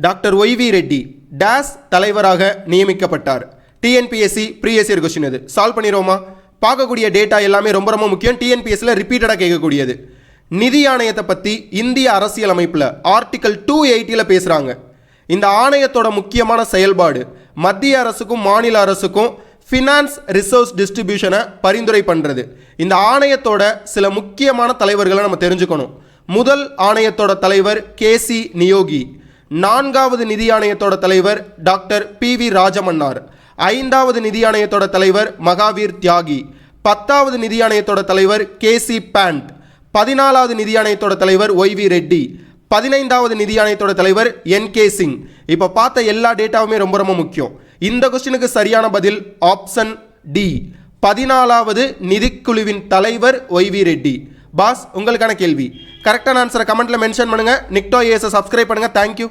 Doctor YV Reddy days தலைவராக நியமிக்கப்பட்டார். TNPSC previous year question இது. சால்வ் பண்ணிடுவோமா? பார்க்கக்கூடிய டேட்டா எல்லாமே ரொம்ப ரொம்ப முக்கியம். டிஎன்பிஎஸ்சியில் ரிப்பீட்டடாக கேட்கக்கூடியது. நிதி ஆணையத்தை பற்றி இந்திய அரசியல் அமைப்பில் ஆர்டிகல் 280 பேசுகிறாங்க. இந்த ஆணையத்தோட முக்கியமான செயல்பாடு மத்திய அரசுக்கும் மாநில அரசுக்கும் ஃபினான்ஸ் ரிசோர்ஸ் டிஸ்ட்ரிபியூஷனை பரிந்துரை பண்ணுறது. இந்த ஆணையத்தோட சில முக்கியமான தலைவர்களை நம்ம தெரிஞ்சுக்கணும். முதல் ஆணையத்தோட தலைவர் கேசி நியோகி, 4வது நிதி ஆணையத்தோட தலைவர் டாக்டர் PV ராஜமன்னார், 5வது நிதி ஆணையத்தோட தலைவர் மகாவீர் தியாகி, 10வது நிதி ஆணையத்தோட தலைவர் KC பேண்ட், 14வது நிதி ஆணையத்தோட தலைவர் ஒய்வி ரெட்டி, 15வது நிதி ஆணையத்தோட தலைவர் NK சிங். இப்போ பார்த்த எல்லா டேட்டாவுமே ரொம்ப ரொம்ப முக்கியம். இந்த கொஸ்டினுக்கு சரியான பதில் ஆப்ஷன் டி, 14வது நிதிக்குழுவின் தலைவர் ஒய்வி ரெட்டி. பாஸ், உங்களுக்கான கேள்வி. கரெக்டான ஆன்சரை கமெண்ட்ல மென்ஷன் பண்ணுங்க. நிக்டோ ஏஎஸ் சப்ஸ்கிரைப் பண்ணுங்க. தேங்க்யூ.